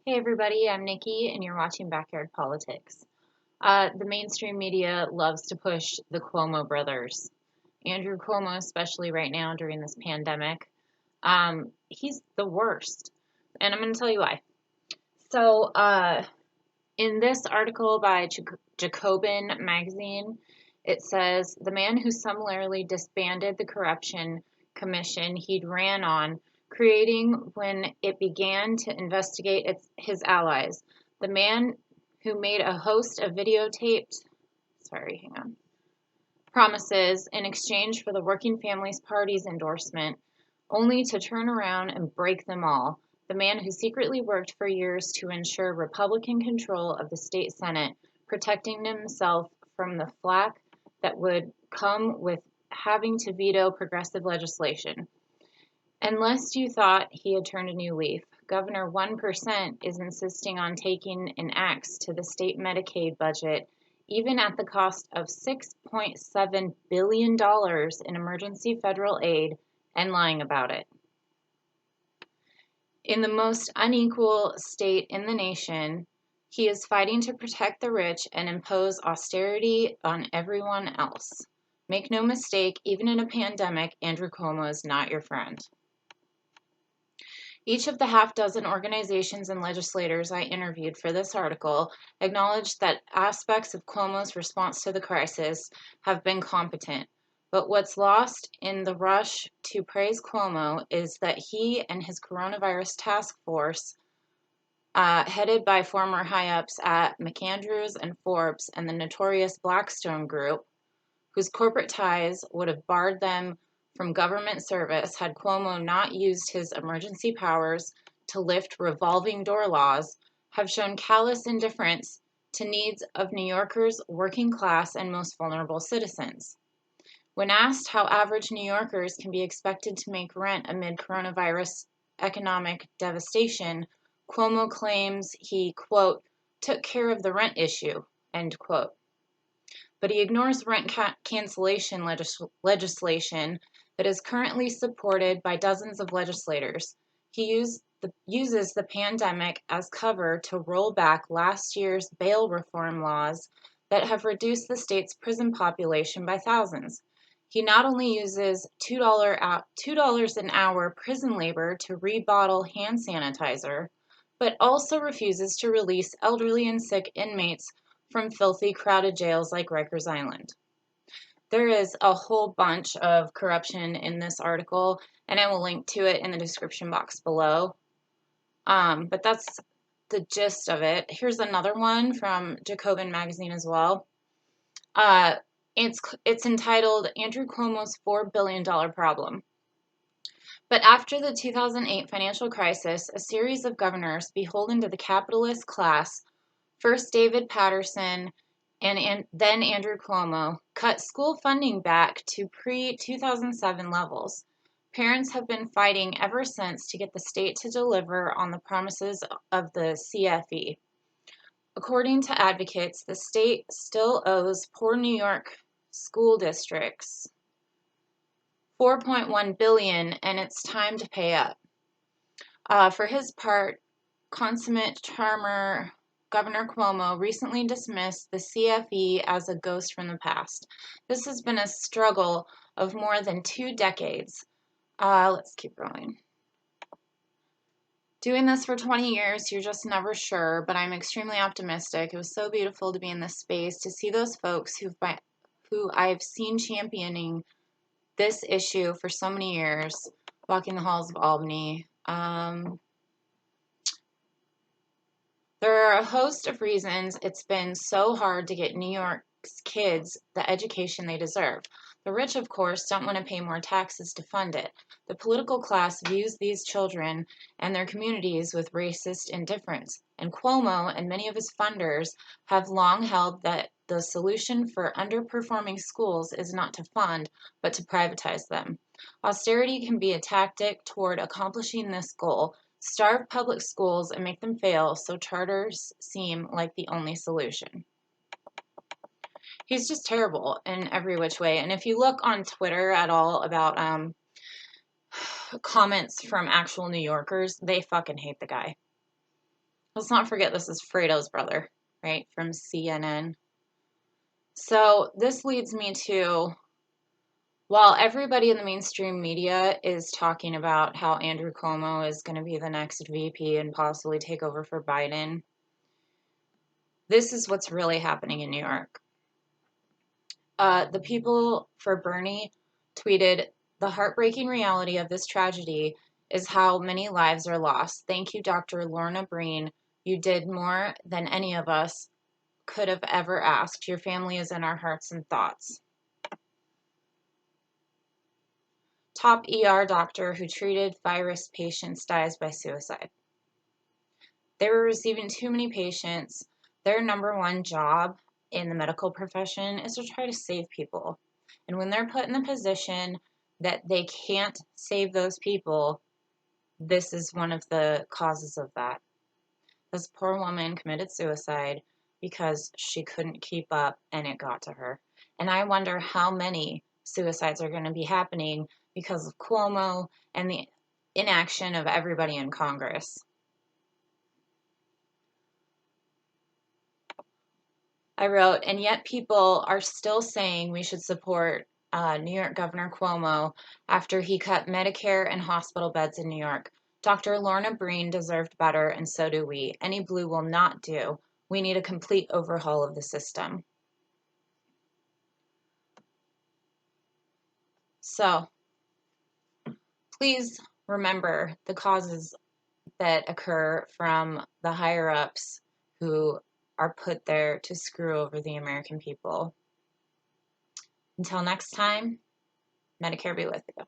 Hey everybody, I'm Nikki and you're watching Backyard Politics. The mainstream media loves to push the Cuomo brothers. Andrew Cuomo, especially right now during this pandemic, he's the worst. And I'm going to tell you why. So, in this article by Jacobin magazine, it says the man who summarily disbanded the corruption commission he'd ran on creating when it began to investigate his allies. The man who made a host of videotaped, promises in exchange for the Working Families Party's endorsement, only to turn around and break them all. The man who secretly worked for years to ensure Republican control of the state Senate, protecting himself from the flack that would come with having to veto progressive legislation. Unless you thought he had turned a new leaf, Governor 1% is insisting on taking an axe to the state Medicaid budget, even at the cost of $6.7 billion in emergency federal aid, and lying about it. In the most unequal state in the nation, he is fighting to protect the rich and impose austerity on everyone else. Make no mistake, even in a pandemic, Andrew Cuomo is not your friend. Each of the half-dozen organizations and legislators I interviewed for this article acknowledged that aspects of Cuomo's response to the crisis have been competent. But what's lost in the rush to praise Cuomo is that he and his coronavirus task force, headed by former high-ups at McAndrews and Forbes and the notorious Blackstone Group, whose corporate ties would have barred them from government service had Cuomo not used his emergency powers to lift revolving door laws, have shown callous indifference to needs of New Yorkers' working class and most vulnerable citizens. When asked how average New Yorkers can be expected to make rent amid coronavirus economic devastation, Cuomo claims he, quote, took care of the rent issue, end quote. But he ignores rent cancellation legislation that is currently supported by dozens of legislators. He uses the pandemic as cover to roll back last year's bail reform laws that have reduced the state's prison population by thousands. He not only uses $2 an hour prison labor to rebottle hand sanitizer, but also refuses to release elderly and sick inmates from filthy, crowded jails like Rikers Island. There is a whole bunch of corruption in this article, and I will link to it in the description box below. But that's the gist of it. Here's another one from Jacobin magazine as well. It's entitled Andrew Cuomo's $4 billion problem. But after the 2008 financial crisis, a series of governors beholden to the capitalist class, first David Paterson and then Andrew Cuomo, cut school funding back to pre-2007 levels. Parents have been fighting ever since to get the state to deliver on the promises of the CFE. According to advocates, the state still owes poor New York school districts $4.1 billion, and it's time to pay up. For his part, consummate charmer Governor Cuomo recently dismissed the CFE as a ghost from the past. This has been a struggle of more than 2 decades. Let's keep going. Doing this for 20 years, you're just never sure, but I'm extremely optimistic. It was so beautiful to be in this space, to see those folks who I've seen championing this issue for so many years, walking the halls of Albany. There are a host of reasons it's been so hard to get New York's kids the education they deserve. The rich, of course, don't want to pay more taxes to fund it. The political class views these children and their communities with racist indifference. And Cuomo and many of his funders have long held that the solution for underperforming schools is not to fund, but to privatize them. Austerity can be a tactic toward accomplishing this goal. Starve public schools and make them fail so charters seem like the only solution. He's just terrible in every which way. And if you look on Twitter at all about comments from actual New Yorkers, they fucking hate the guy. let's not forget this is Fredo's brother, right, from CNN. So this leads me to, while everybody in the mainstream media is talking about how Andrew Cuomo is going to be the next VP and possibly take over for Biden, this is what's really happening in New York. The people for Bernie tweeted, "The heartbreaking reality of this tragedy is how many lives are lost. Thank you, Dr. Lorna Breen. You did more than any of us could have ever asked. Your family is in our hearts and thoughts." Top ER doctor who treated virus patients dies by suicide. They were receiving too many patients. Their number one job in the medical profession is to try to save people. And when they're put in the position that they can't save those people, this is one of the causes of that. This poor woman committed suicide because she couldn't keep up and it got to her. And I wonder how many suicides are going to be happening because of Cuomo and the inaction of everybody in Congress. I wrote, and yet people are still saying we should support New York Governor Cuomo after he cut Medicare and hospital beds in New York. Dr. Lorna Breen deserved better, and so do we. Any blue will not do. We need a complete overhaul of the system. So, please remember the causes that occur from the higher ups who are put there to screw over the American people. Until next time, Medicare be with you.